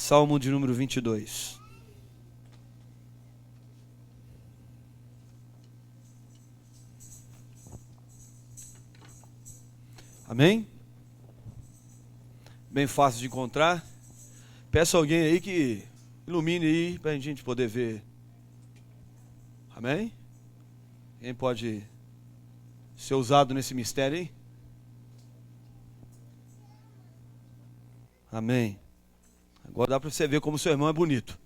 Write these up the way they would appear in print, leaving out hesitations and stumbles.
Salmo de número 22. Amém? Bem fácil de encontrar. Peço a alguém aí que ilumine aí para a gente poder ver. Amém? Quem pode ser usado nesse mistério aí? Amém. Agora dá para você ver como seu irmão é bonito.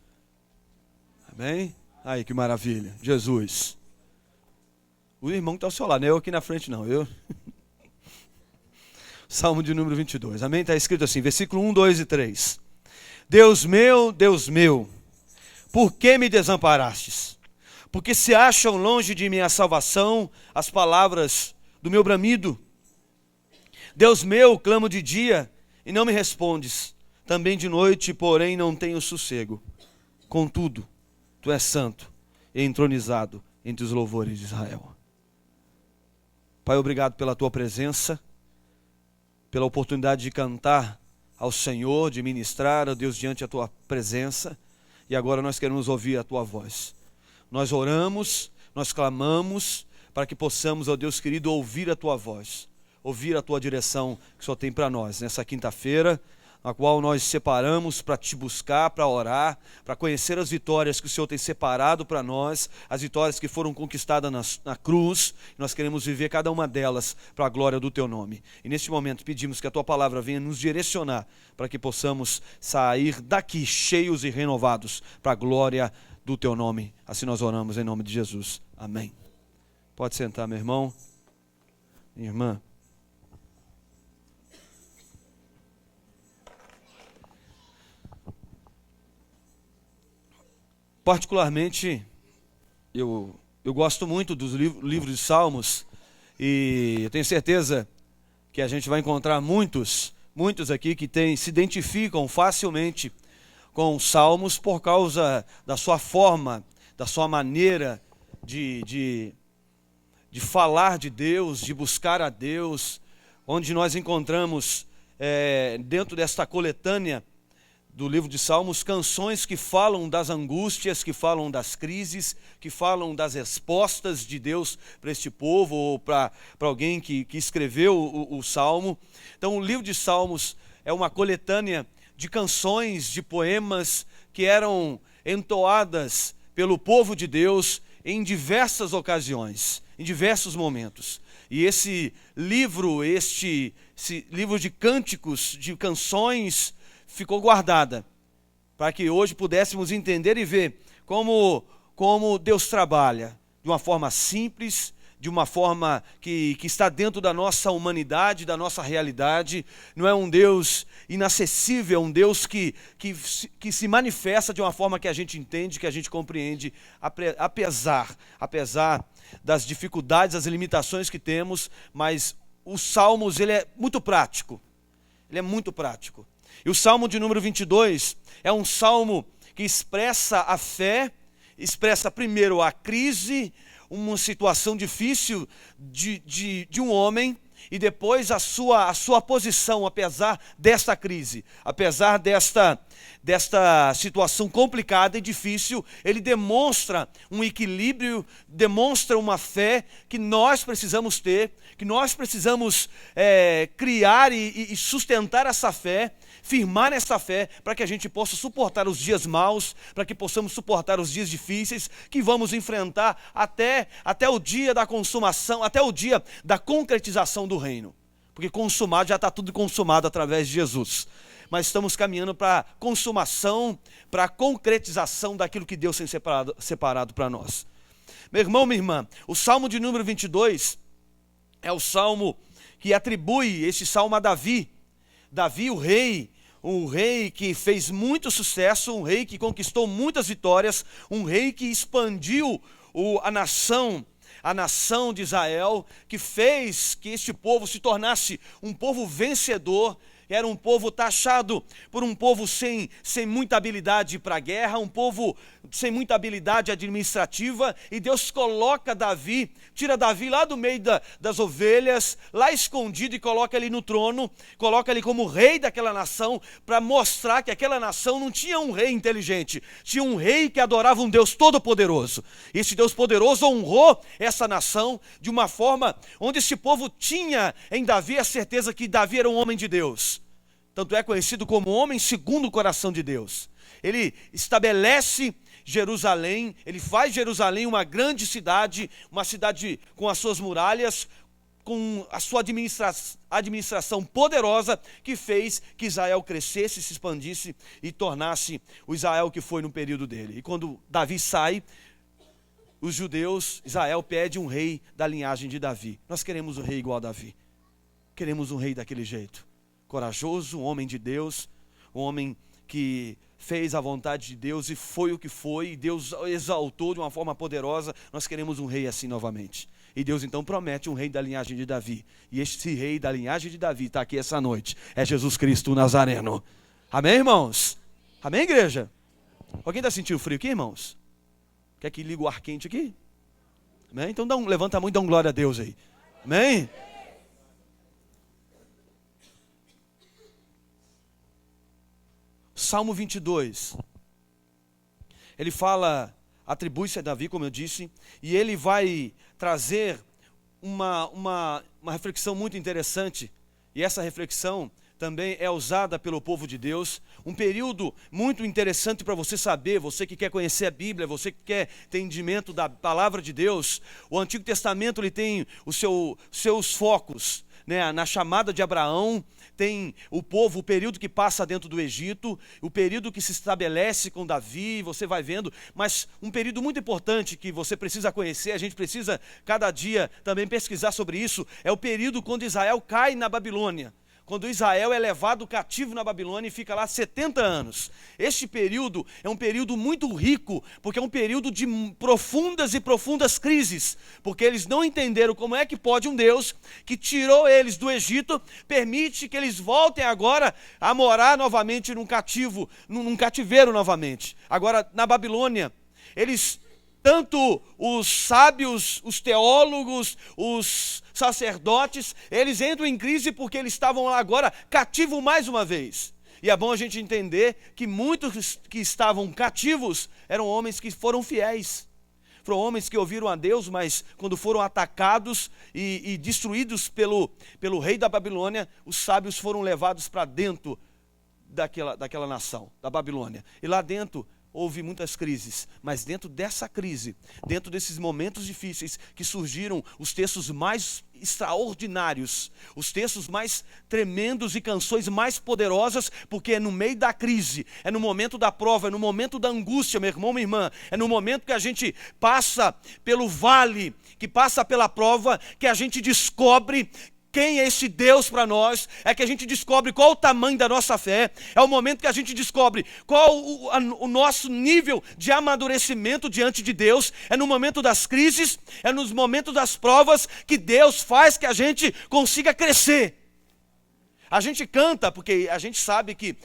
Amém? Aí que maravilha. Jesus. O irmão que está ao seu lado, não é eu aqui na frente não. Eu. Salmo de número 22. Amém? Está escrito assim, versículo 1, 2 e 3. Deus meu, por que me desamparastes? Porque se acham longe de minha salvação as palavras do meu bramido. Deus meu, clamo de dia e não me respondes. Também de noite, porém, não tenho sossego. Contudo, tu és santo e entronizado entre os louvores de Israel. Pai, obrigado pela tua presença, pela oportunidade de cantar ao Senhor, de ministrar a Deus diante da tua presença. E agora nós queremos ouvir a tua voz. Nós oramos, nós clamamos para que possamos, ó Deus querido, ouvir a tua voz, ouvir a tua direção que só tem para nós nessa quinta-feira, a qual nós separamos para te buscar, para orar, para conhecer as vitórias que o Senhor tem separado para nós, as vitórias que foram conquistadas na cruz. Nós queremos viver cada uma delas para a glória do teu nome. E neste momento pedimos que a tua palavra venha nos direcionar para que possamos sair daqui cheios e renovados para a glória do teu nome. Assim nós oramos em nome de Jesus. Amém. Pode sentar, meu irmão, minha irmã. Particularmente, eu gosto muito dos livros de Salmos, e eu tenho certeza que a gente vai encontrar muitos aqui que se identificam facilmente com os Salmos por causa da sua forma, da sua maneira de falar de Deus, de buscar a Deus, onde nós encontramos dentro desta coletânea do livro de Salmos, canções que falam das angústias, que falam das crises, que falam das respostas de Deus para este povo, ou para alguém que escreveu o Salmo. Então o livro de Salmos é uma coletânea de canções, de poemas que eram entoadas pelo povo de Deus em diversas ocasiões, em diversos momentos. E esse livro de cânticos, de canções, ficou guardada, para que hoje pudéssemos entender e ver como Deus trabalha, de uma forma simples, de uma forma que está dentro da nossa humanidade, da nossa realidade. Não é um Deus inacessível, é um Deus que se manifesta de uma forma que a gente entende, que a gente compreende, apesar das dificuldades, das limitações que temos. Mas os Salmos, ele é muito prático, ele é muito prático. E o Salmo de número 22 é um salmo que expressa a fé, expressa primeiro a crise, uma situação difícil de um homem, e depois a sua posição, apesar desta crise, apesar desta situação complicada e difícil. Ele demonstra um equilíbrio, demonstra uma fé que nós precisamos ter, que nós precisamos criar e sustentar essa fé, firmar nessa fé, para que a gente possa suportar os dias maus, para que possamos suportar os dias difíceis que vamos enfrentar até o dia da consumação, até o dia da concretização do reino. Porque consumado, já está tudo consumado através de Jesus. Mas estamos caminhando para a consumação, para a concretização daquilo que Deus tem separado para nós. Meu irmão, minha irmã, o Salmo de número 22 é o salmo que atribui este salmo a Davi. Davi, o rei que fez muito sucesso, um rei que conquistou muitas vitórias, um rei que expandiu a nação de Israel, que fez que este povo se tornasse um povo vencedor, era um povo taxado por um povo sem muita habilidade para a guerra, um povo sem muita habilidade administrativa, e Deus coloca Davi, tira Davi lá do meio das ovelhas, lá escondido, e coloca ele no trono, coloca ele como rei daquela nação, para mostrar que aquela nação não tinha um rei inteligente, tinha um rei que adorava um Deus todo-poderoso. Esse Deus poderoso honrou essa nação de uma forma onde esse povo tinha em Davi a certeza que Davi era um homem de Deus. Tanto é conhecido como homem segundo o coração de Deus. Ele estabelece Jerusalém, ele faz Jerusalém uma grande cidade, uma cidade com as suas muralhas, com a sua administração poderosa, que fez que Israel crescesse, se expandisse e tornasse o Israel que foi no período dele. E quando Davi sai, os judeus, Israel pede um rei da linhagem de Davi. Nós queremos um rei igual a Davi. Queremos um rei daquele jeito. Corajoso, um homem de Deus, um homem que fez a vontade de Deus e foi o que foi, e Deus exaltou de uma forma poderosa. Nós queremos um rei assim novamente. E Deus então promete um rei da linhagem de Davi. E este rei da linhagem de Davi está aqui essa noite. É Jesus Cristo o Nazareno. Amém, irmãos? Amém, igreja? Alguém está sentindo frio aqui, irmãos? Quer que liga o ar quente aqui? Amém? Então levanta a mão e dá um glória a Deus aí. Amém? Salmo 22. Ele fala, atribui-se a Davi, como eu disse, e ele vai trazer uma reflexão muito interessante. E essa reflexão também é usada pelo povo de Deus, um período muito interessante para você saber, você que quer conhecer a Bíblia, você que quer entendimento da palavra de Deus. O Antigo Testamento ele tem seus focos, né? Na chamada de Abraão, tem o povo, o período que passa dentro do Egito, o período que se estabelece com Davi, você vai vendo, mas um período muito importante que você precisa conhecer, a gente precisa cada dia também pesquisar sobre isso, é o período quando Israel cai na Babilônia. Quando Israel é levado cativo na Babilônia e fica lá 70 anos. Este período é um período muito rico, porque é um período de profundas e profundas crises, porque eles não entenderam como é que pode um Deus que tirou eles do Egito, permite que eles voltem agora a morar novamente num cativeiro novamente. Agora, na Babilônia, tanto os sábios, os teólogos, os sacerdotes, eles entram em crise porque eles estavam lá agora cativos mais uma vez. E é bom a gente entender que muitos que estavam cativos eram homens que foram fiéis. Foram homens que ouviram a Deus, mas quando foram atacados e destruídos pelo rei da Babilônia, os sábios foram levados para dentro daquela nação, da Babilônia. E lá dentro houve muitas crises, mas dentro dessa crise, dentro desses momentos difíceis, que surgiram os textos mais extraordinários, os textos mais tremendos e canções mais poderosas, porque é no meio da crise, é no momento da prova, é no momento da angústia, meu irmão, minha irmã, é no momento que a gente passa pelo vale, que passa pela prova, que a gente descobre quem é esse Deus para nós, é que a gente descobre qual o tamanho da nossa fé, é o momento que a gente descobre qual o nosso nível de amadurecimento diante de Deus, é no momento das crises, é nos momentos das provas que Deus faz que a gente consiga crescer. A gente canta porque a gente sabe que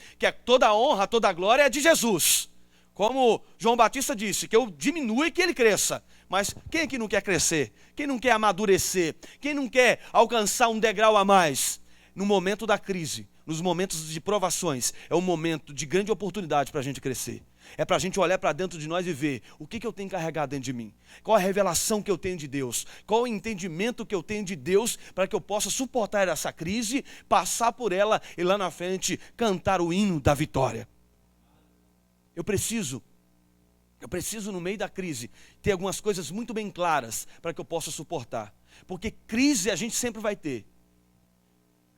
toda a honra, toda a glória é de Jesus. Como João Batista disse, que eu diminua e que ele cresça. Mas quem é que não quer crescer? Quem não quer amadurecer? Quem não quer alcançar um degrau a mais? No momento da crise, nos momentos de provações, é um momento de grande oportunidade para a gente crescer. É para a gente olhar para dentro de nós e ver o que eu tenho carregado dentro de mim. Qual a revelação que eu tenho de Deus? Qual o entendimento que eu tenho de Deus para que eu possa suportar essa crise, passar por ela e lá na frente cantar o hino da vitória. Eu preciso no meio da crise ter algumas coisas muito bem claras para que eu possa suportar. Porque crise a gente sempre vai ter.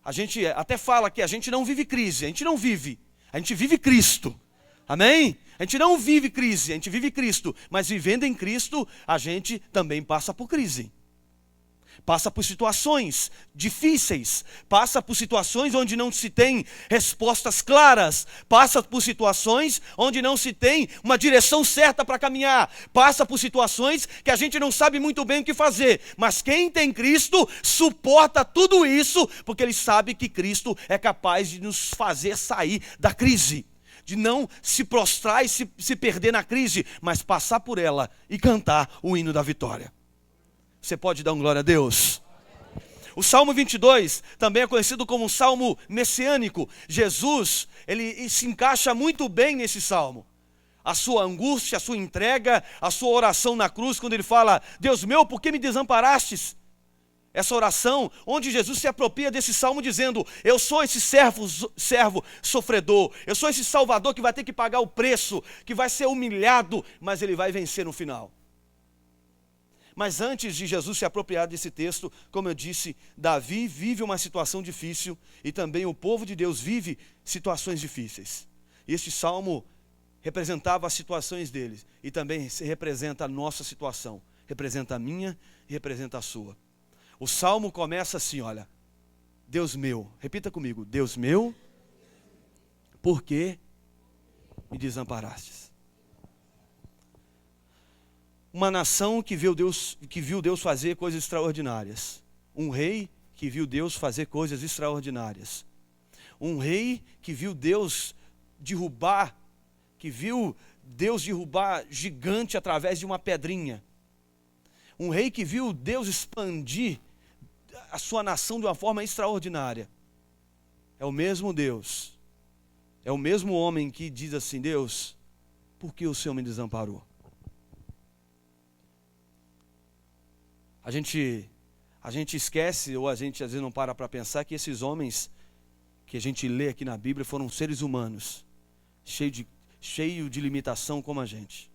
A gente até fala que a gente não vive crise, a gente não vive. A gente vive Cristo. Amém? A gente não vive crise, a gente vive Cristo. Mas vivendo em Cristo, a gente também passa por crise. passa por situações difíceis, passa por situações onde não se tem respostas claras, passa por situações onde não se tem uma direção certa para caminhar, passa por situações que a gente não sabe muito bem o que fazer, mas quem tem Cristo suporta tudo isso, porque ele sabe que Cristo é capaz de nos fazer sair da crise, de não se prostrar e se perder na crise, mas passar por ela e cantar o hino da vitória. Você pode dar um glória a Deus? O Salmo 22 também é conhecido como um salmo messiânico. Jesus, ele se encaixa muito bem nesse salmo. A sua angústia, a sua entrega, a sua oração na cruz, quando ele fala: Deus meu, por que me desamparastes? Essa oração, onde Jesus se apropria desse salmo dizendo: eu sou esse servo sofredor, eu sou esse salvador que vai ter que pagar o preço, que vai ser humilhado, mas ele vai vencer no final. Mas antes de Jesus se apropriar desse texto, como eu disse, Davi vive uma situação difícil e também o povo de Deus vive situações difíceis. E este salmo representava as situações deles e também representa a nossa situação, representa a minha e representa a sua. O salmo começa assim, olha: Deus meu, repita comigo: Deus meu, por que me desamparastes? Uma nação que viu Deus fazer coisas extraordinárias. Um rei que viu Deus fazer coisas extraordinárias. Um rei que viu Deus derrubar gigante através de uma pedrinha. Um rei que viu Deus expandir a sua nação de uma forma extraordinária. É o mesmo Deus, é o mesmo homem que diz assim: Deus, por que o Senhor me desamparou? A gente esquece, ou a gente às vezes não para pensar que esses homens que a gente lê aqui na Bíblia foram seres humanos, cheio de limitação como a gente.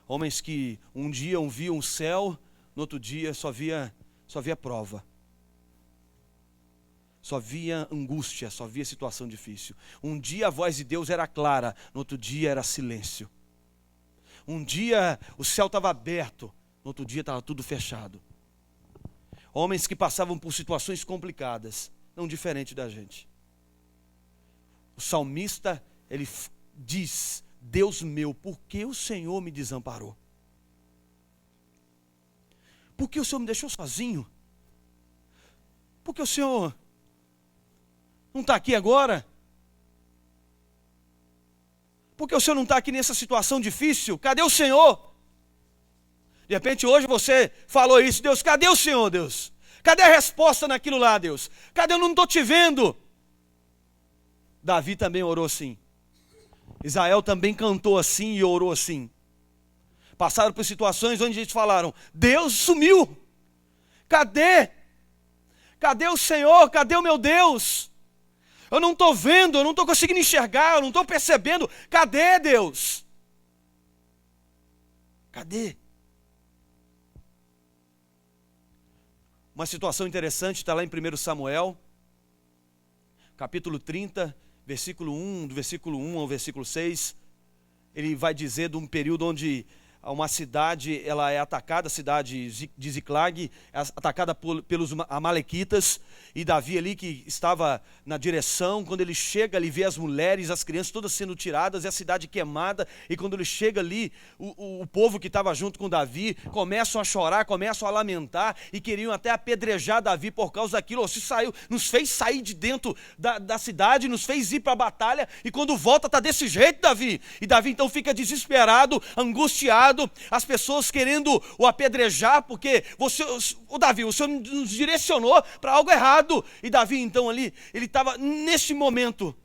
Homens que um dia viam o céu, no outro dia só via prova. Só via angústia, só via situação difícil. Um dia a voz de Deus era clara, no outro dia era silêncio. Um dia o céu estava aberto, no outro dia estava tudo fechado. Homens que passavam por situações complicadas, não diferente da gente. O salmista, ele diz: Deus meu, por que o Senhor me desamparou? Por que o Senhor me deixou sozinho? Por que o Senhor não está aqui agora? Por que o Senhor não está aqui nessa situação difícil? Cadê o Senhor? De repente hoje você falou isso: Deus, cadê o Senhor, Deus? Cadê a resposta naquilo lá, Deus? Cadê? Eu não estou te vendo. Davi também orou assim. Israel também cantou assim e orou assim. Passaram por situações onde eles falaram: Deus sumiu. Cadê? Cadê o Senhor? Cadê o meu Deus? Eu não estou vendo, eu não estou conseguindo enxergar, eu não estou percebendo. Cadê, Deus? Cadê? Uma situação interessante está lá em 1 Samuel, capítulo 30, versículo 1, do versículo 1 ao versículo 6. Ele vai dizer de um período onde uma cidade ela é atacada, a cidade de Ziclag, é atacada pelos amalequitas, e Davi ali que estava na direção, quando ele chega ali, vê as mulheres, as crianças todas sendo tiradas, e a cidade queimada, e quando ele chega ali, o povo que estava junto com Davi, começam a chorar, começam a lamentar, e queriam até apedrejar Davi por causa daquilo. Você saiu, nos fez sair de dentro da cidade, nos fez ir para a batalha, e quando volta está desse jeito, Davi. E Davi então fica desesperado, angustiado, as pessoas querendo o apedrejar, porque Davi, o Senhor nos direcionou para algo errado. E Davi então ali, ele estava neste momento,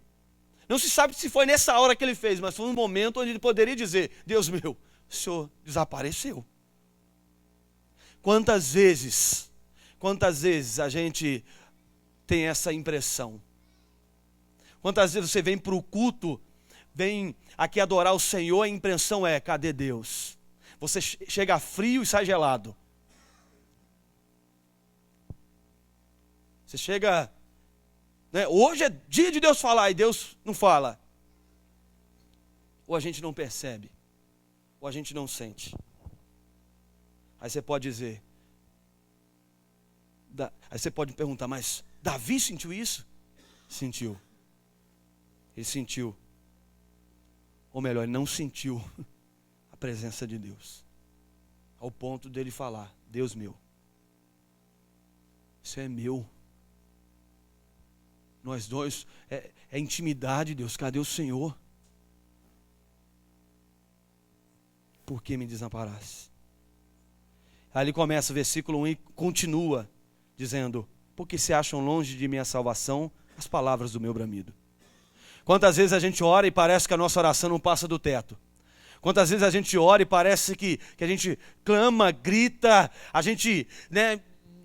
não se sabe se foi nessa hora que ele fez, mas foi um momento onde ele poderia dizer: Deus meu, o Senhor desapareceu. Quantas vezes a gente tem essa impressão? Quantas vezes você vem para o culto, vem aqui adorar o Senhor, a impressão é: cadê Deus? Você chega frio e sai gelado. Você chega, né, hoje é dia de Deus falar e Deus não fala. Ou a gente não percebe, ou a gente não sente. Aí você pode dizer: Aí você pode me perguntar, mas Davi sentiu isso? Sentiu. Ele sentiu. Ou melhor, ele não sentiu a presença de Deus. Ao ponto dele falar, Deus meu, isso é meu. Nós dois, é intimidade, Deus, cadê o Senhor? Por que me desamparaste? Aí ele começa o versículo 1 e continua dizendo, porque se acham longe de minha salvação as palavras do meu bramido. Quantas vezes a gente ora e parece que a nossa oração não passa do teto? Quantas vezes a gente ora e parece que a gente clama, grita, a gente,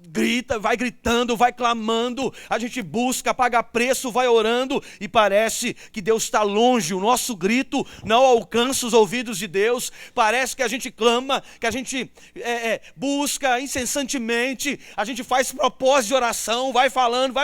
grita, vai gritando, vai clamando, a gente busca, paga preço, vai orando e parece que Deus está longe, o nosso grito não alcança os ouvidos de Deus, parece que a gente clama, que a gente busca incessantemente, a gente faz propósito de oração, vai falando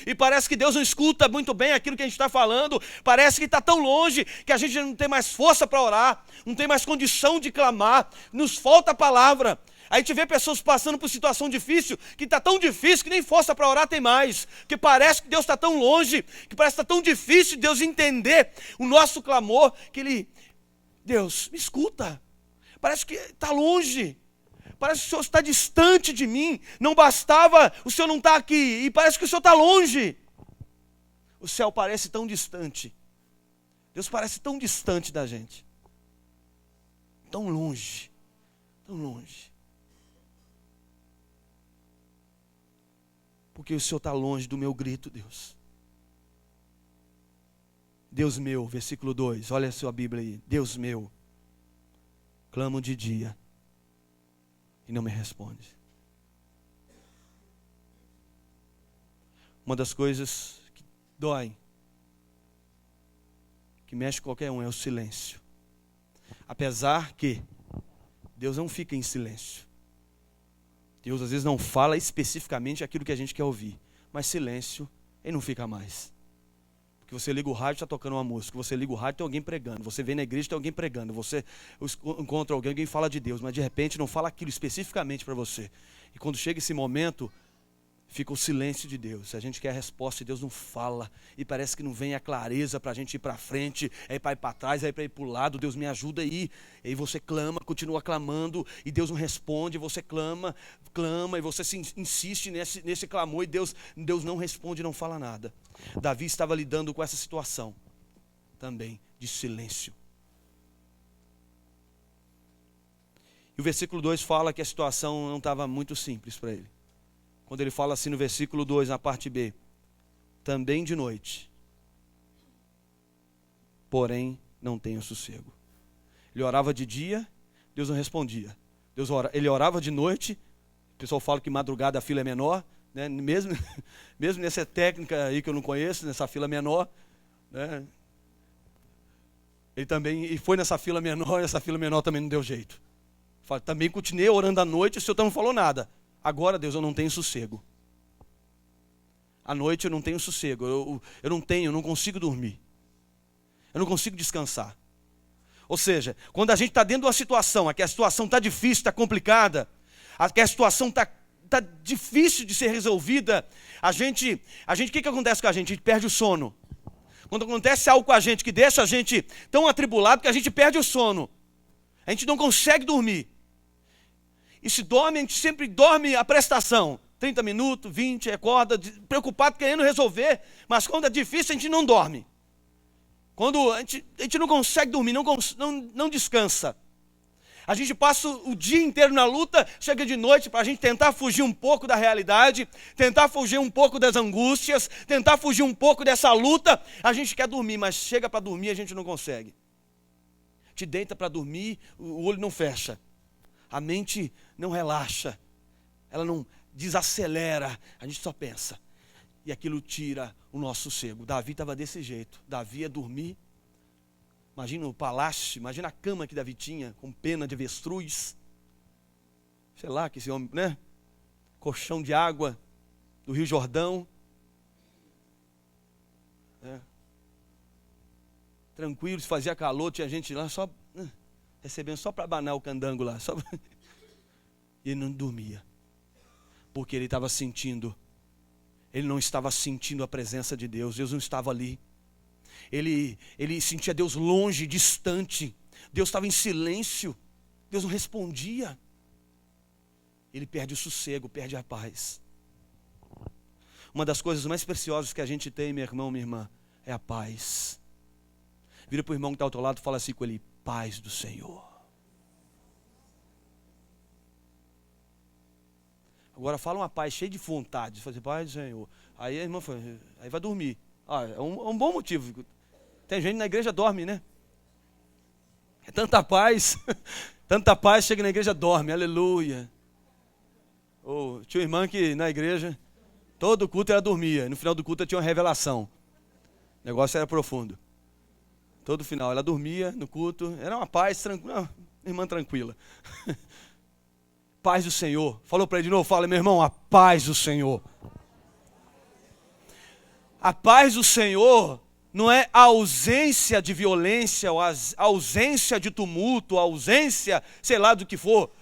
e parece que Deus não escuta muito bem aquilo que a gente está falando, parece que está tão longe que a gente não tem mais força para orar, não tem mais condição de clamar, nos falta a palavra. A gente vê pessoas passando por situação difícil, que está tão difícil que nem força para orar tem mais. Que parece que Deus está tão longe, que parece que está tão difícil Deus entender o nosso clamor, que Deus, me escuta. Parece que está longe. Parece que o Senhor está distante de mim. Não bastava o Senhor não estar aqui, e parece que o Senhor está longe. O céu parece tão distante. Deus parece tão distante da gente. Tão longe, tão longe. Porque o Senhor está longe do meu grito, Deus. Deus meu, versículo 2, olha a sua Bíblia aí. Deus meu, clamo de dia e não me responde. Uma das coisas que dói, que mexe com qualquer um, é o silêncio. Apesar que Deus não fica em silêncio. Deus às vezes não fala especificamente aquilo que a gente quer ouvir. Mas silêncio, ele não fica mais. Porque você liga o rádio, está tocando uma música. Você liga o rádio, tem alguém pregando. Você vem na igreja, tem alguém pregando. Você encontra alguém fala de Deus. Mas de repente não fala aquilo especificamente para você. E quando chega esse momento, fica o silêncio de Deus. A gente quer a resposta e Deus não fala. E parece que não vem a clareza para a gente ir para frente, é para ir para trás, é para ir para o lado. Deus me ajuda aí. E aí você clama, continua clamando e Deus não responde. Você clama e você insiste nesse clamor e Deus não responde, não fala nada. Davi estava lidando com essa situação também de silêncio. E o versículo 2 fala que a situação não estava muito simples para ele. Quando ele fala assim no versículo 2, na parte B, também de noite, porém não tenho sossego. Ele orava de dia, Deus não respondia. Ele orava de noite, o pessoal fala que madrugada a fila é menor, né? mesmo nessa técnica aí que eu não conheço, nessa fila menor, né? Ele foi nessa fila menor, e essa fila menor também não deu jeito. Também continuei orando à noite, o Senhor não falou nada. Agora, Deus, eu não tenho sossego. À noite eu não tenho sossego. Eu não consigo dormir. Eu não consigo descansar. Ou seja, quando a gente está dentro de uma situação, que a situação está difícil, está complicada, que a situação está difícil de ser resolvida, o que acontece com a gente? A gente perde o sono. Quando acontece algo com a gente que deixa a gente tão atribulado que a gente perde o sono. A gente não consegue dormir. E se dorme, a gente sempre dorme a prestação. 30 minutos, 20, acorda, preocupado, querendo resolver. Mas quando é difícil, a gente não dorme. Quando a gente não consegue dormir, não descansa. A gente passa o dia inteiro na luta, chega de noite para a gente tentar fugir um pouco da realidade, tentar fugir um pouco das angústias, tentar fugir um pouco dessa luta. A gente quer dormir, mas chega para dormir, a gente não consegue. Te deita para dormir, o olho não fecha. A mente não relaxa, ela não desacelera, a gente só pensa. E aquilo tira o nosso sossego. Davi estava desse jeito. Davi ia dormir. Imagina o palácio, imagina a cama que Davi tinha, com pena de avestruz. Sei lá, que esse homem, né? Colchão de água do Rio Jordão. Tranquilo, se fazia calor, tinha gente lá só... recebendo só para abanar o candango lá. E ele não dormia. Porque ele estava sentindo. Ele não estava sentindo a presença de Deus. Deus não estava ali. Ele sentia Deus longe, distante. Deus estava em silêncio. Deus não respondia. Ele perde o sossego, perde a paz. Uma das coisas mais preciosas que a gente tem, meu irmão, minha irmã, é a paz. Vira para o irmão que está ao teu lado e fala assim com ele: paz do Senhor. Agora fala uma paz cheia de vontade, fazer paz do Senhor. Aí a irmã fala, aí vai dormir. É um bom motivo. Tem gente na igreja dorme, né? É tanta paz, chega na igreja dorme, aleluia. Tinha uma irmã que na igreja, todo culto ela dormia, no final do culto ela tinha uma revelação. O negócio era profundo. Todo final ela dormia no culto, era uma paz tranquila, irmã tranquila. Paz do Senhor. Falou para ele de novo, fala, meu irmão, a paz do Senhor. A paz do Senhor não é a ausência de violência, ou a ausência de tumulto, a ausência, sei lá do que for.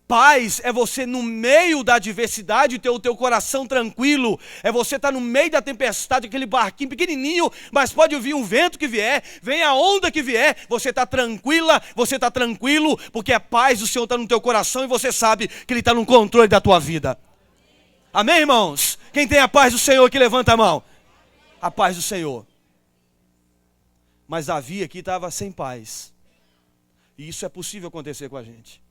Paz é você no meio da adversidade ter o teu coração tranquilo, é você estar no meio da tempestade, aquele barquinho pequenininho, mas pode vir um vento que vier, vem a onda que vier, você está tranquila, você está tranquilo, porque a paz do Senhor está no teu coração e você sabe que Ele está no controle da tua vida. Amém, irmãos? Quem tem a paz do Senhor que levanta a mão? A paz do Senhor. Mas Davi aqui estava sem paz, e isso é possível acontecer com a gente.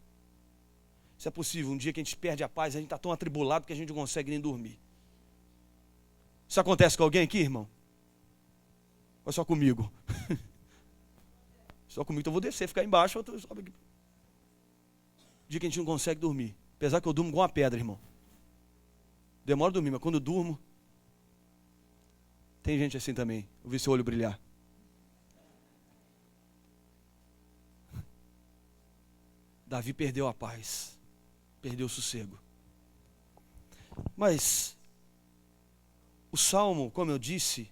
Isso é possível, um dia que a gente perde a paz, a gente está tão atribulado que a gente não consegue nem dormir. Isso acontece com alguém aqui, irmão? Ou só comigo? Só comigo, então eu vou descer, ficar embaixo, eu sobe aqui. Dia que a gente não consegue dormir. Apesar que eu durmo igual uma pedra, irmão. Demora a dormir, mas quando eu durmo, tem gente assim também. Eu vi seu olho brilhar. Davi perdeu a paz. Perdeu o sossego. Mas o Salmo, como eu disse,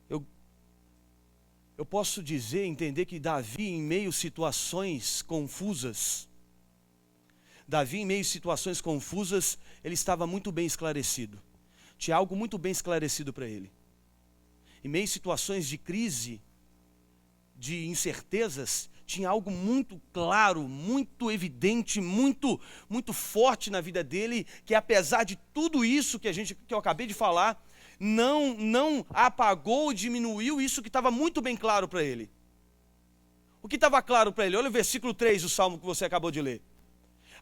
eu posso dizer, entender que Davi, em meio a situações confusas, ele estava muito bem esclarecido. Tinha algo muito bem esclarecido para ele. Em meio a situações de crise, de incertezas, tinha algo muito claro, muito evidente, muito forte na vida dele, que apesar de tudo isso que eu acabei de falar, não apagou, diminuiu isso que estava muito bem claro para ele. O que estava claro para ele? Olha o versículo 3 do Salmo que você acabou de ler.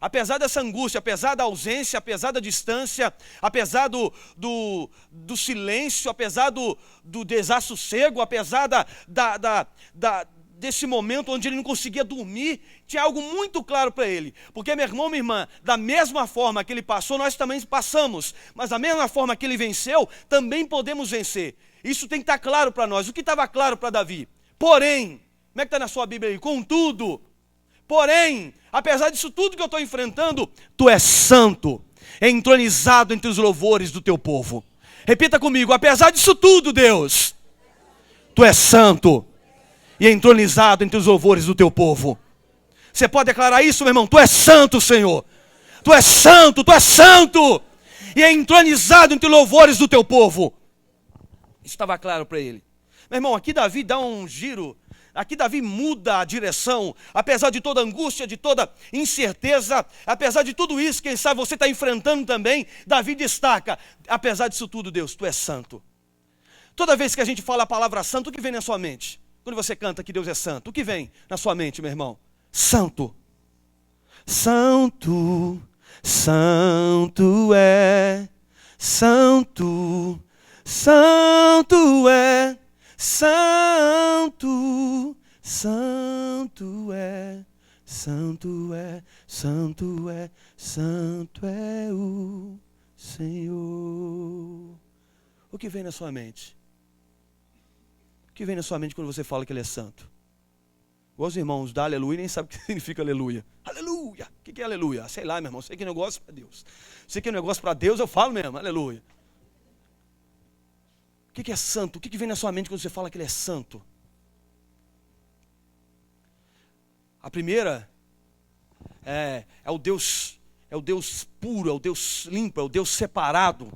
Apesar dessa angústia, apesar da ausência, apesar da distância, apesar do silêncio, apesar do desassossego, apesar desse momento onde ele não conseguia dormir, tinha algo muito claro para ele. Porque, meu irmão, minha irmã, da mesma forma que ele passou, nós também passamos. Mas da mesma forma que ele venceu, também podemos vencer. Isso tem que estar claro para nós. O que estava claro para Davi? Porém, como é que está na sua Bíblia aí? Contudo, porém, apesar disso tudo que eu estou enfrentando, tu és santo, entronizado entre os louvores do teu povo. Repita comigo, apesar disso tudo, Deus, tu és santo e entronizado entre os louvores do teu povo. Você pode declarar isso, meu irmão? Tu és santo, Senhor. Tu és santo, e é entronizado entre os louvores do teu povo. Isso estava claro para ele. Meu irmão, aqui Davi dá um giro. Aqui Davi muda a direção, apesar de toda angústia, de toda incerteza, apesar de tudo isso, quem sabe você está enfrentando também, Davi destaca, apesar disso tudo, Deus, tu és santo. Toda vez que a gente fala a palavra santo, o que vem na sua mente? Quando você canta que Deus é santo, o que vem na sua mente, meu irmão? Santo. Santo, santo é, santo, santo é, santo, santo é, santo é, santo é, santo é o Senhor. O que vem na sua mente? O que vem na sua mente quando você fala que Ele é santo? Igual os irmãos dá aleluia nem sabe o que significa aleluia. Aleluia! O que é aleluia? Sei lá, meu irmão, sei que é negócio para Deus. Sei que é negócio para Deus, eu falo mesmo, aleluia. O que é santo? O que vem na sua mente quando você fala que Ele é santo? A primeira é o Deus é o Deus puro, é o Deus limpo, é o Deus separado.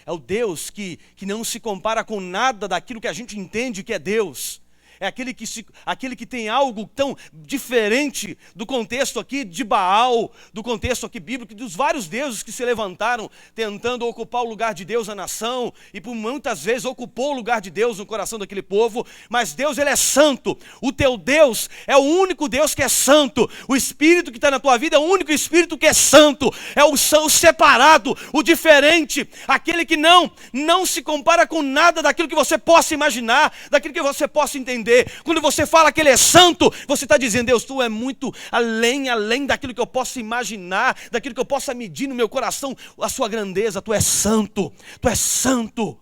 É o Deus que não se compara com nada daquilo que a gente entende que é Deus. É aquele que tem algo tão diferente do contexto aqui de Baal, do contexto aqui bíblico, dos vários deuses que se levantaram tentando ocupar o lugar de Deus na nação, e por muitas vezes ocupou o lugar de Deus no coração daquele povo. Mas Deus, Ele é santo. O teu Deus é o único Deus que é santo. O Espírito que está na tua vida é o único Espírito que é santo. É o separado, o diferente, aquele que não se compara com nada daquilo que você possa imaginar, daquilo que você possa entender. Quando você fala que Ele é santo, você está dizendo: Deus, Tu é muito além daquilo que eu posso imaginar, daquilo que eu possa medir no meu coração, a Sua grandeza. Tu és santo, Tu és santo,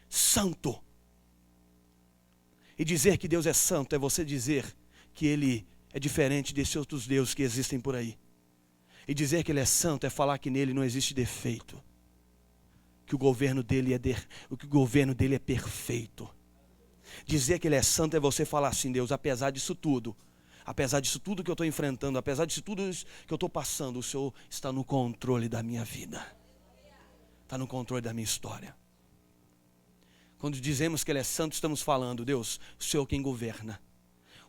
santo. E dizer que Deus é santo é você dizer que Ele é diferente desses outros deuses que existem por aí. E dizer que Ele é santo é falar que nele não existe defeito, que o governo dele é perfeito. Dizer que Ele é santo é você falar assim: Deus, apesar disso tudo que eu estou enfrentando, apesar disso tudo que eu estou passando, o Senhor está no controle da minha vida, está no controle da minha história. Quando dizemos que Ele é santo, estamos falando: Deus, o Senhor quem governa,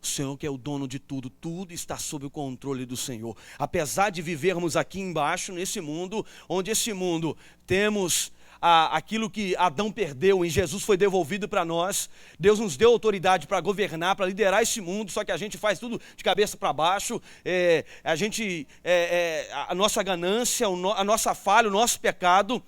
o Senhor que é o dono de tudo, tudo está sob o controle do Senhor. Apesar de vivermos aqui embaixo, nesse mundo, onde esse mundo temos aquilo que Adão perdeu e Jesus foi devolvido para nós. Deus nos deu autoridade para governar, para liderar esse mundo, só que a gente faz tudo de cabeça para baixo. A nossa ganância, a nossa falha, o nosso pecado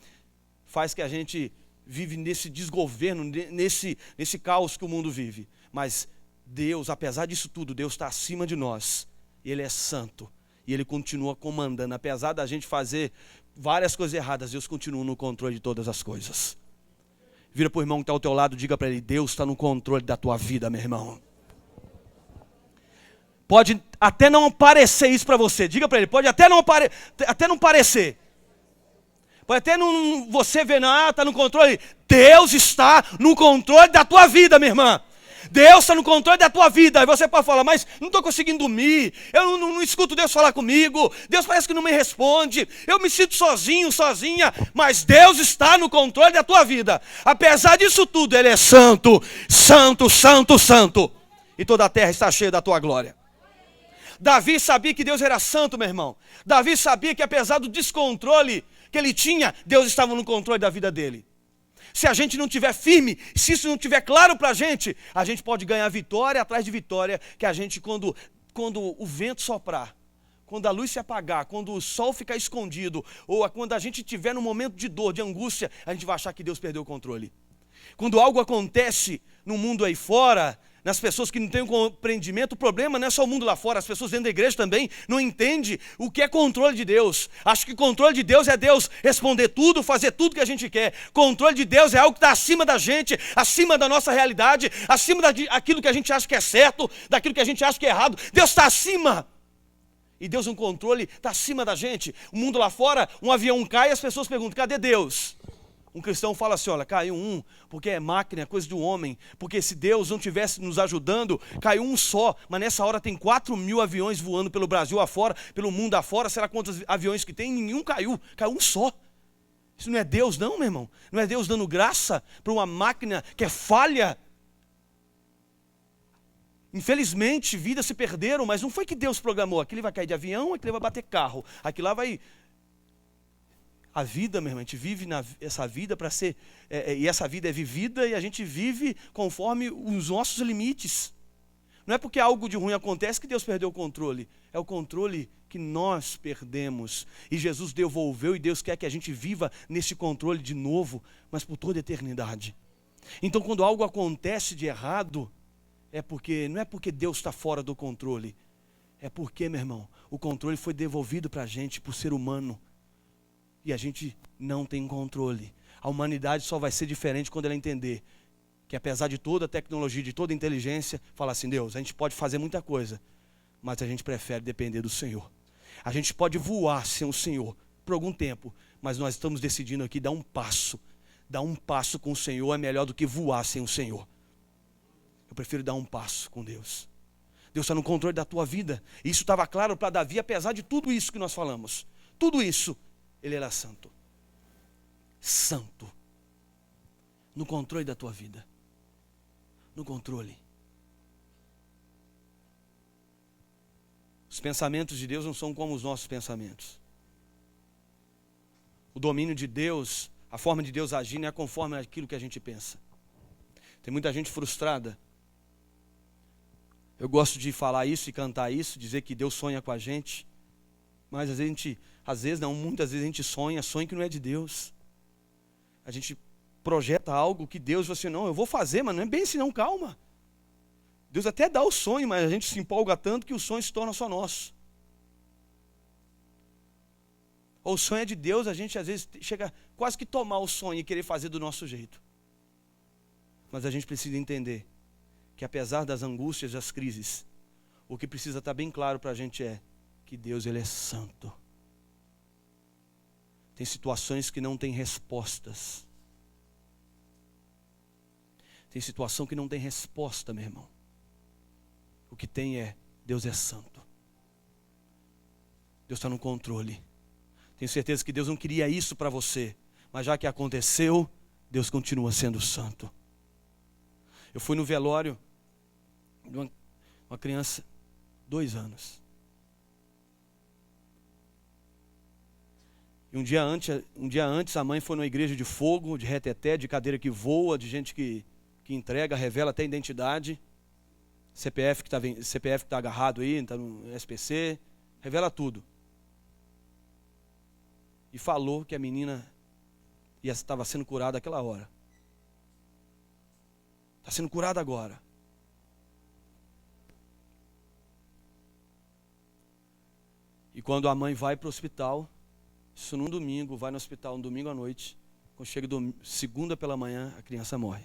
faz que a gente vive nesse desgoverno, nesse caos que o mundo vive. Mas Deus, apesar disso tudo, Deus está acima de nós. Ele é santo e Ele continua comandando. Apesar da gente fazer várias coisas erradas, Deus continua no controle de todas as coisas. Vira para o irmão que está ao teu lado, diga para ele: Deus está no controle da tua vida, meu irmão. Pode até não parecer isso para você, diga para ele: pode até não parecer. Pode até não você ver, não, está no controle. Deus está no controle da tua vida, minha irmã. Deus está no controle da tua vida. Aí você pode falar: mas não estou conseguindo dormir, eu não escuto Deus falar comigo, Deus parece que não me responde, eu me sinto sozinho, sozinha. Mas Deus está no controle da tua vida. Apesar disso tudo, Ele é santo, santo, santo, santo. E toda a terra está cheia da tua glória. Davi sabia que Deus era santo, meu irmão. Davi sabia que apesar do descontrole que ele tinha, Deus estava no controle da vida dele. Se a gente não estiver firme, se isso não estiver claro para a gente pode ganhar vitória atrás de vitória, que a gente, quando o vento soprar, quando a luz se apagar, quando o sol ficar escondido, ou quando a gente estiver num momento de dor, de angústia, a gente vai achar que Deus perdeu o controle. Quando algo acontece no mundo aí fora, nas pessoas que não têm compreendimento, o problema não é só o mundo lá fora, as pessoas dentro da igreja também não entendem o que é controle de Deus. Acho que controle de Deus é Deus responder tudo, fazer tudo que a gente quer. Controle de Deus é algo que está acima da gente, acima da nossa realidade, acima daquilo que a gente acha que é certo, daquilo que a gente acha que é errado. Deus está acima. E Deus no controle está acima da gente. O mundo lá fora, um avião cai e as pessoas perguntam: cadê Deus? Um cristão fala assim: olha, caiu um, porque é máquina, é coisa do homem. Porque se Deus não estivesse nos ajudando, caiu um só. Mas nessa hora tem 4.000 aviões voando pelo Brasil afora, pelo mundo afora. Será quantos aviões que tem? Nenhum caiu. Caiu um só. Isso não é Deus não, meu irmão. Não é Deus dando graça para uma máquina que é falha. Infelizmente, vidas se perderam, mas não foi que Deus programou. Aquele vai cair de avião, aquele vai bater carro. Aquilo lá vai... A vida, meu irmão, a gente vive essa vida para ser... e essa vida é vivida e a gente vive conforme os nossos limites. Não é porque algo de ruim acontece que Deus perdeu o controle. É o controle que nós perdemos. E Jesus devolveu, e Deus quer que a gente viva nesse controle de novo, mas por toda a eternidade. Então, quando algo acontece de errado, não é porque Deus está fora do controle. É porque, meu irmão, o controle foi devolvido para a gente, para o ser humano. E a gente não tem controle. A humanidade só vai ser diferente quando ela entender que, apesar de toda a tecnologia, de toda a inteligência, falar assim: Deus, a gente pode fazer muita coisa, mas a gente prefere depender do Senhor. A gente pode voar sem o Senhor por algum tempo, mas nós estamos decidindo aqui dar um passo. Dar um passo com o Senhor é melhor do que voar sem o Senhor. Eu prefiro dar um passo com Deus. Deus está no controle da tua vida. Isso estava claro para Davi, apesar de tudo isso que nós falamos. Tudo isso Ele era santo. Santo. No controle da tua vida. No controle. Os pensamentos de Deus não são como os nossos pensamentos. O domínio de Deus, a forma de Deus agir não é conforme aquilo que a gente pensa. Tem muita gente frustrada. Eu gosto de falar isso e cantar isso, dizer que Deus sonha com a gente. Mas muitas vezes a gente sonha que não é de Deus. A gente projeta algo que Deus, você não, eu vou fazer, mas não é bem assim não, calma. Deus até dá o sonho, mas a gente se empolga tanto que o sonho se torna só nosso. Ou o sonho é de Deus, a gente às vezes chega quase que tomar o sonho e querer fazer do nosso jeito. Mas a gente precisa entender que apesar das angústias, das crises, o que precisa estar bem claro para a gente é que Deus, Ele é santo. Tem situações que não tem respostas. Tem situação que não tem resposta, meu irmão. O que tem é, Deus é santo. Deus está no controle. Tenho certeza que Deus não queria isso para você, mas já que aconteceu, Deus continua sendo santo. Eu fui no velório de uma criança, 2 anos. E um dia antes a mãe foi numa igreja de fogo, de reteté, de cadeira que voa, de gente que entrega, revela até a identidade. CPF que está agarrado aí, está no SPC, revela tudo. E falou que a menina estava sendo curada naquela hora. Está sendo curada agora. E quando a mãe vai para o hospital, isso num domingo, vai no hospital um domingo à noite, quando chega segunda pela manhã, a criança morre.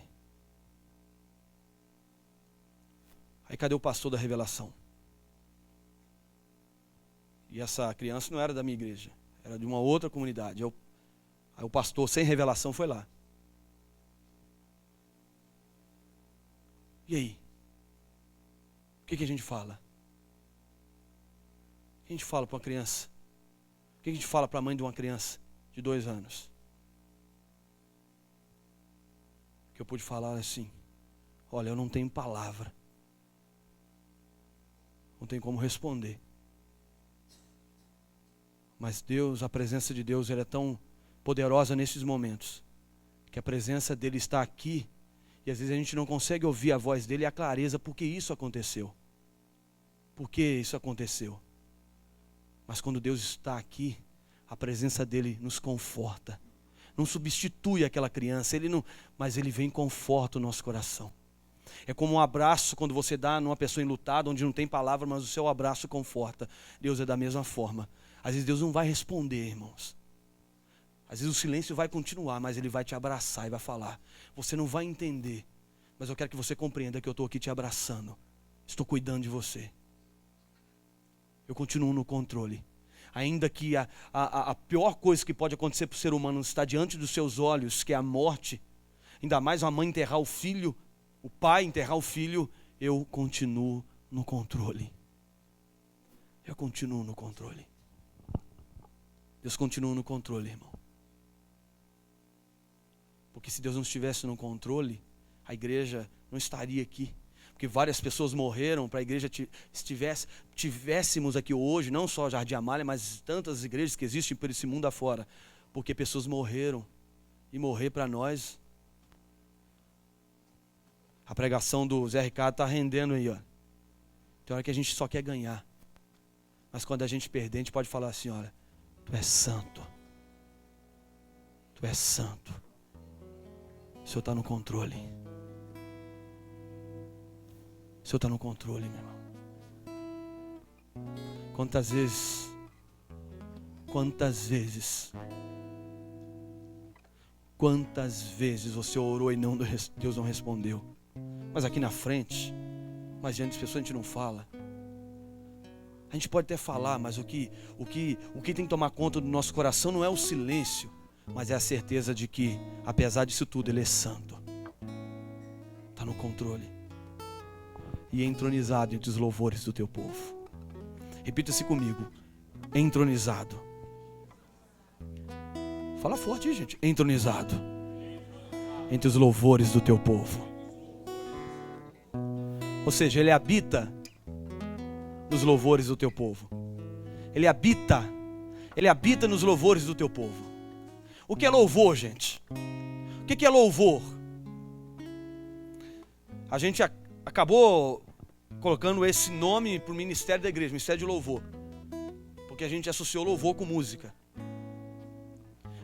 Aí cadê o pastor da revelação? E essa criança não era da minha igreja, era de uma outra comunidade. Aí o pastor sem revelação foi lá. E aí? O que a gente fala? O que a gente fala para uma criança? O que a gente fala para a mãe de uma criança de 2 anos? O que eu pude falar assim: olha, eu não tenho palavra. Não tem como responder. Mas Deus, a presença de Deus, ela é tão poderosa nesses momentos, que a presença dele está aqui, e às vezes a gente não consegue ouvir a voz dele e a clareza, porque isso aconteceu. Por que isso aconteceu? Mas quando Deus está aqui, a presença dele nos conforta. Não substitui aquela criança, mas ele vem e conforta o nosso coração. É como um abraço quando você dá numa pessoa enlutada, onde não tem palavra, mas o seu abraço conforta. Deus é da mesma forma. Às vezes Deus não vai responder, irmãos. Às vezes o silêncio vai continuar, mas Ele vai te abraçar e vai falar. Você não vai entender, mas eu quero que você compreenda que eu estou aqui te abraçando. Estou cuidando de você. Eu continuo no controle. Ainda que a pior coisa que pode acontecer para o ser humano está diante dos seus olhos, que é a morte, ainda mais a mãe enterrar o filho, o pai enterrar o filho, eu continuo no controle. Eu continuo no controle. Deus continua no controle, irmão. Porque se Deus não estivesse no controle, a igreja não estaria aqui. Porque várias pessoas morreram para a igreja tivéssemos aqui hoje, não só Jardim Amália, mas tantas igrejas que existem por esse mundo afora. Porque pessoas morreram. E morrer para nós... A pregação do Zé Ricardo está rendendo aí, ó. Tem hora que a gente só quer ganhar. Mas quando a gente perder, a gente pode falar assim, olha, tu és santo. Tu és santo. O Senhor está no controle. O Senhor está no controle, meu irmão. Quantas vezes você orou e Deus não respondeu? Mas aqui na frente, mas diante das pessoas a gente não fala. A gente pode até falar, mas o que tem que tomar conta do nosso coração não é o silêncio, mas é a certeza de que, apesar disso tudo, Ele é santo. Está no controle. E é entronizado entre os louvores do teu povo. Repita-se comigo. Entronizado Fala forte, gente. Entronizado entre os louvores do teu povo. Ou seja, ele habita nos louvores do teu povo. Ele habita nos louvores do teu povo. O que é louvor, gente? O que é louvor? A gente acabou colocando esse nome para o ministério da igreja, Ministério de Louvor, porque a gente associou louvor com música.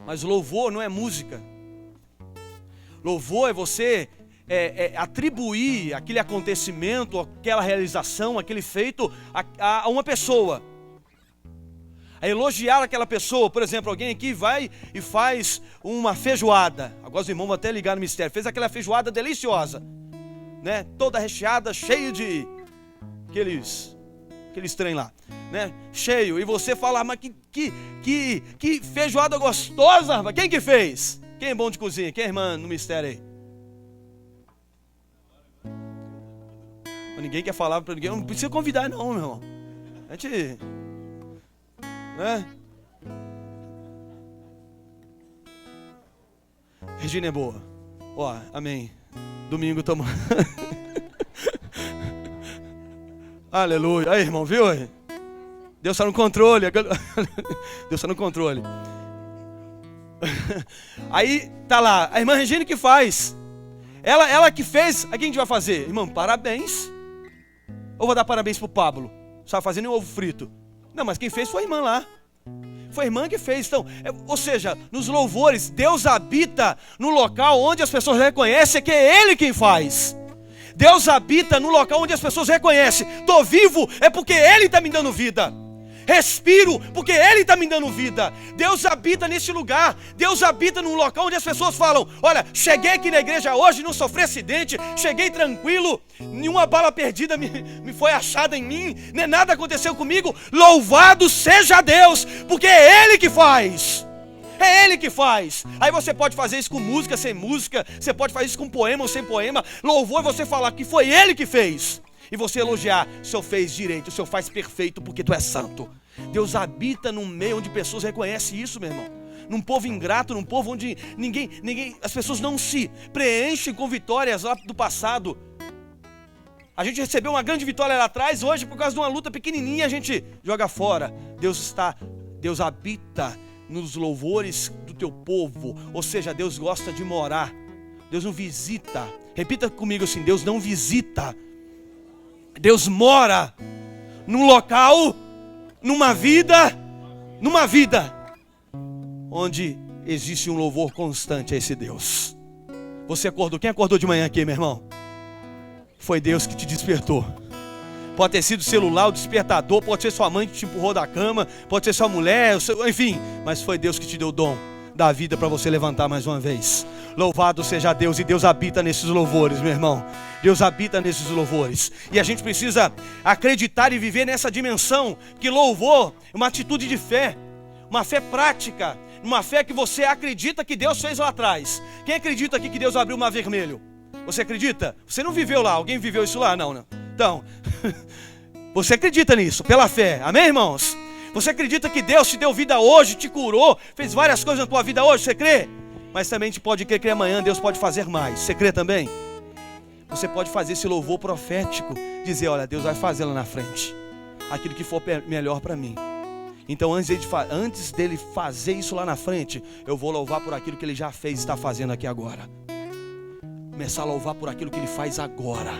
Mas louvor não é música. Louvor é você atribuir aquele acontecimento, aquela realização, aquele feito a uma pessoa. A elogiar aquela pessoa. Por exemplo, alguém aqui vai e faz uma feijoada. Agora os irmãos vão até ligar no mistério. Fez aquela feijoada deliciosa, né? Toda recheada, cheio de aqueles trem lá, né? Cheio. E você fala, mas que feijoada gostosa, rapaz. Quem que fez? Quem é bom de cozinha? Quem é irmã no mistério aí? Ninguém quer falar para ninguém. Não precisa convidar não, meu irmão. A gente... né? Regina é boa. Ó, amém. Domingo tamo... Aleluia. Aí, irmão, viu? Deus está no controle. Deus está no controle. Aí, tá lá. A irmã Regina que faz. Ela que fez. Aí o que a gente vai fazer? Irmão, parabéns. Ou vou dar parabéns pro Pablo? Sabe fazer nem ovo frito. Não, mas quem fez foi a irmã lá. Foi a irmã que fez. Então, ou seja, nos louvores, Deus habita no local onde as pessoas reconhecem que é Ele quem faz. Deus habita no local onde as pessoas reconhecem. Estou vivo é porque Ele está me dando vida. Respiro porque Ele está me dando vida. Deus habita nesse lugar. Deus habita num local onde as pessoas falam: olha, cheguei aqui na igreja hoje, não sofri acidente, cheguei tranquilo, nenhuma bala perdida me foi achada em mim, nem nada aconteceu comigo. Louvado seja Deus, porque é Ele que faz. É Ele que faz. Aí você pode fazer isso com música, sem música. Você pode fazer isso com poema ou sem poema. Louvor é você falar que foi Ele que fez. E você elogiar: o Senhor fez direito, o Senhor faz perfeito porque Tu és santo. Deus habita num meio onde pessoas reconhecem isso, meu irmão. Num povo ingrato, num povo onde as pessoas não se preenchem com vitórias lá do passado. A gente recebeu uma grande vitória lá atrás, hoje por causa de uma luta pequenininha a gente joga fora. Deus habita nos louvores do teu povo. Ou seja, Deus gosta de morar. Deus não visita. Repita comigo assim: Deus não visita. Deus mora num local, numa vida onde existe um louvor constante a esse Deus. Você acordou? Quem acordou de manhã aqui, meu irmão? Foi Deus que te despertou. Pode ter sido o celular, o despertador, pode ser sua mãe que te empurrou da cama, pode ser sua mulher, enfim, mas foi Deus que te deu o dom da vida para você levantar mais uma vez. Louvado seja Deus. E Deus habita nesses louvores, meu irmão. Deus habita nesses louvores. E a gente precisa acreditar e viver nessa dimensão, que louvor é uma atitude de fé, uma fé prática, uma fé que você acredita que Deus fez lá atrás. Quem acredita aqui que Deus abriu o mar vermelho? Você acredita? Você não viveu lá? Alguém viveu isso lá? Não. Então, você acredita nisso, pela fé. Amém, irmãos? Você acredita que Deus te deu vida hoje, te curou, fez várias coisas na tua vida hoje? Você crê? Mas também te pode crer que amanhã Deus pode fazer mais. Você crê também? Você pode fazer esse louvor profético, dizer: olha, Deus vai fazer lá na frente aquilo que for melhor para mim. Então antes dele fazer isso lá na frente, eu vou louvar por aquilo que ele já fez e está fazendo aqui agora. Começar a louvar por aquilo que ele faz agora.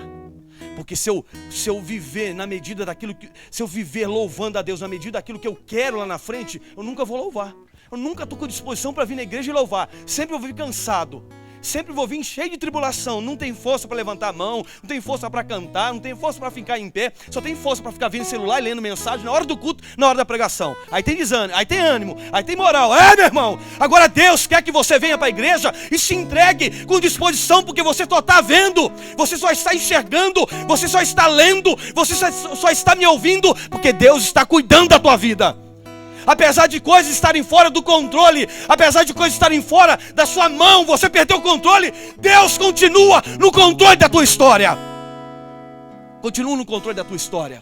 Porque se eu viver na medida daquilo que... se eu viver louvando a Deus na medida daquilo que eu quero lá na frente, eu nunca vou louvar. Eu nunca estou com disposição para vir na igreja e louvar. Sempre eu vou vir cansado. Sempre vou vir cheio de tribulação. Não tem força para levantar a mão, não tem força para cantar, não tem força para ficar em pé. Só tem força para ficar vendo celular e lendo mensagem na hora do culto, na hora da pregação. Aí tem desânimo, aí tem ânimo, aí tem moral. Meu irmão, agora Deus quer que você venha para a igreja e se entregue com disposição, porque você só está vendo, você só está enxergando, você só está lendo, você só está me ouvindo, porque Deus está cuidando da tua vida. Apesar de coisas estarem fora do controle, apesar de coisas estarem fora da sua mão, você perdeu o controle, Deus continua no controle da tua história. Continua no controle da tua história.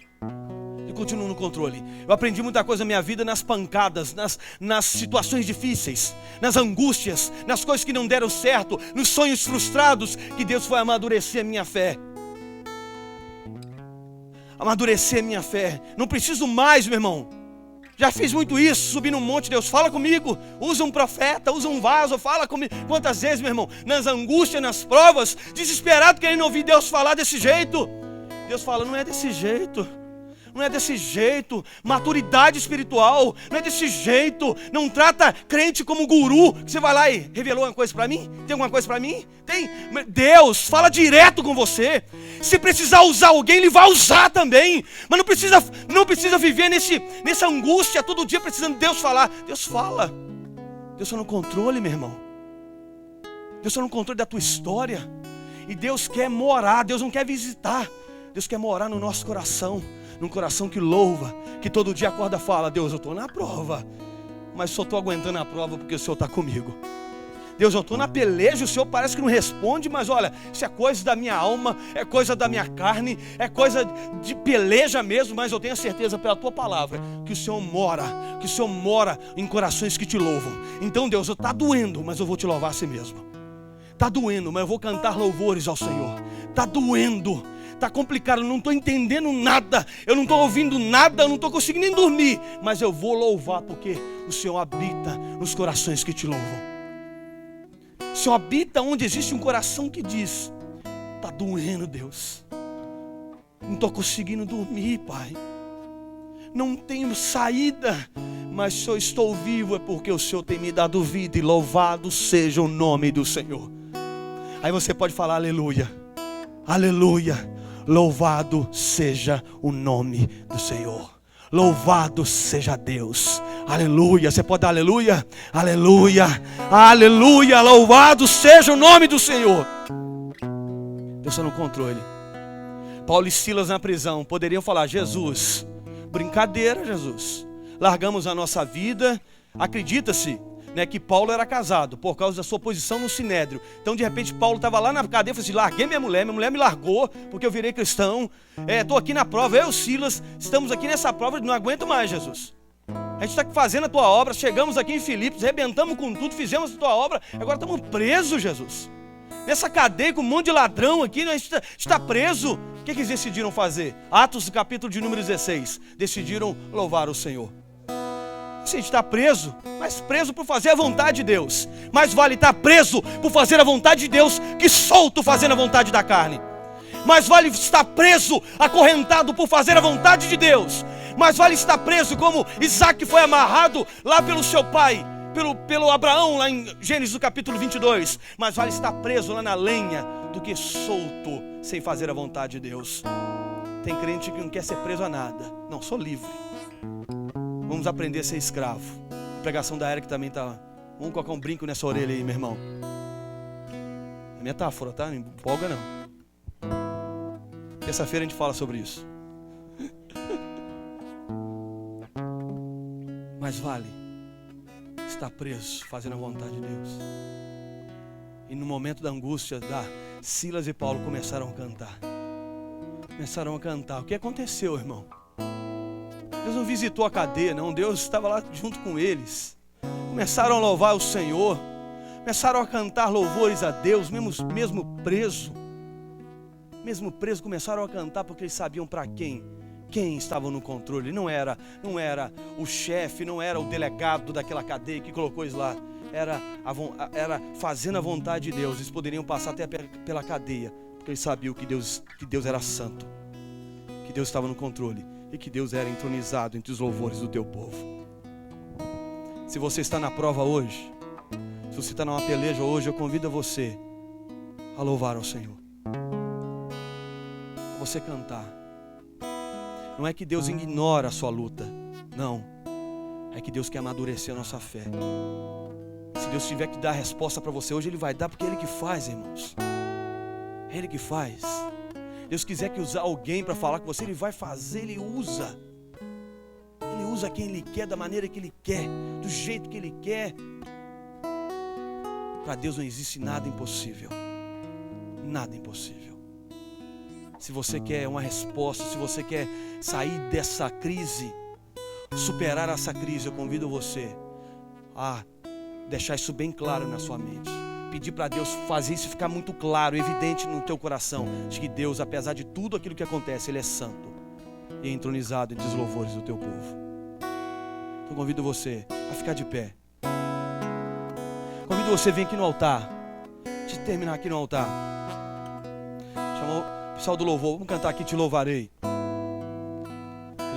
E continuo no controle. Eu aprendi muita coisa na minha vida nas pancadas, nas situações difíceis, nas angústias, nas coisas que não deram certo, nos sonhos frustrados, que Deus foi amadurecer a minha fé. Amadurecer a minha fé. Não preciso mais, meu irmão. Já fiz muito isso, subi num monte, Deus fala comigo, usa um profeta, usa um vaso, fala comigo. Quantas vezes, meu irmão, nas angústias, nas provas, desesperado, querendo ouvir Deus falar desse jeito. Deus fala, não é desse jeito. Não é desse jeito, maturidade espiritual, não é desse jeito. Não trata crente como guru, que você vai lá e revelou uma coisa para mim? Tem alguma coisa para mim? Tem. Deus fala direto com você. Se precisar usar alguém, Ele vai usar também. Mas não precisa viver nessa angústia, todo dia precisando de Deus falar. Deus fala. Deus está no controle, meu irmão. Deus está no controle da tua história. E Deus quer morar, Deus não quer visitar. Deus quer morar no nosso coração. Num coração que louva, que todo dia acorda e fala, Deus, eu estou na prova, mas só estou aguentando a prova porque o Senhor está comigo. Deus, eu estou na peleja, o Senhor parece que não responde, mas olha, isso é coisa da minha alma, é coisa da minha carne, é coisa de peleja mesmo, mas eu tenho a certeza pela tua palavra, que o Senhor mora em corações que te louvam. Então Deus, está doendo, mas eu vou te louvar a si mesmo. Está doendo, mas eu vou cantar louvores ao Senhor. Está doendo. Está complicado, eu não estou entendendo nada, eu não estou ouvindo nada, eu não estou conseguindo nem dormir, mas eu vou louvar, porque o Senhor habita nos corações que te louvam. O Senhor habita onde existe um coração que diz, está doendo, Deus, não estou conseguindo dormir, Pai, não tenho saída, mas se eu estou vivo é porque o Senhor tem me dado vida, e louvado seja o nome do Senhor. Aí você pode falar aleluia, aleluia. Louvado seja o nome do Senhor. Louvado seja Deus. Aleluia. Você pode dar aleluia? Aleluia. Aleluia. Louvado seja o nome do Senhor. Deus está no controle. Paulo e Silas na prisão poderiam falar, Jesus, brincadeira, Jesus. Largamos a nossa vida. Acredita-se, né, que Paulo era casado por causa da sua posição no Sinédrio. Então de repente Paulo estava lá na cadeia e falou assim, larguei minha mulher me largou porque eu virei cristão, estou aqui na prova, eu e Silas estamos aqui nessa prova, não aguento mais, Jesus, a gente está fazendo a tua obra, chegamos aqui em Filipos, arrebentamos com tudo, fizemos a tua obra, agora estamos presos, Jesus, nessa cadeia com um monte de ladrão aqui, a gente está preso. O que eles decidiram fazer? Atos capítulo de número 16, decidiram louvar o Senhor. A gente está preso, mas preso por fazer a vontade de Deus. Mais vale estar preso por fazer a vontade de Deus que solto fazendo a vontade da carne. Mais vale estar preso, acorrentado por fazer a vontade de Deus. Mais vale estar preso como Isaac foi amarrado lá pelo seu pai, pelo Abraão, lá em Gênesis capítulo 22. Mais vale estar preso lá na lenha do que solto sem fazer a vontade de Deus. Tem crente que não quer ser preso a nada. Não, sou livre. Vamos aprender a ser escravo. A pregação da Eric também está. Vamos colocar um brinco nessa orelha aí, meu irmão. É metáfora, tá? Não empolga não. Terça-feira a gente fala sobre isso. Mas vale estar preso, fazendo a vontade de Deus. E no momento da angústia, Silas e Paulo começaram a cantar. Começaram a cantar. O que aconteceu, irmão? Deus não visitou a cadeia, não. Deus estava lá junto com eles. Começaram a louvar o Senhor. Começaram a cantar louvores a Deus, mesmo preso. Mesmo preso, começaram a cantar porque eles sabiam para quem estava no controle. Não era o chefe, não era o delegado daquela cadeia que colocou eles lá. Era fazendo a vontade de Deus. Eles poderiam passar até pela cadeia, porque eles sabiam que Deus era santo, que Deus estava no controle. E que Deus era entronizado entre os louvores do teu povo. Se você está na prova hoje, se você está numa peleja hoje, eu convido você a louvar ao Senhor, a você cantar. Não é que Deus ignora a sua luta, não, é que Deus quer amadurecer a nossa fé. Se Deus tiver que dar a resposta para você hoje, Ele vai dar, porque é Ele que faz, irmãos. É Ele que faz. Deus quiser que usar alguém para falar com você, Ele vai fazer, Ele usa. Ele usa quem Ele quer, da maneira que Ele quer, do jeito que Ele quer. Para Deus não existe nada impossível. Nada impossível. Se você quer uma resposta, se você quer sair dessa crise, superar essa crise, eu convido você a deixar isso bem claro na sua mente. Pedir para Deus fazer isso ficar muito claro, evidente no teu coração, de que Deus, apesar de tudo aquilo que acontece, Ele é santo e é entronizado entre os louvores do teu povo. Então convido você a ficar de pé. Convido você a vir aqui no altar. Deixa eu terminar aqui no altar. Chamou o pessoal do louvor. Vamos cantar aqui, Te Louvarei.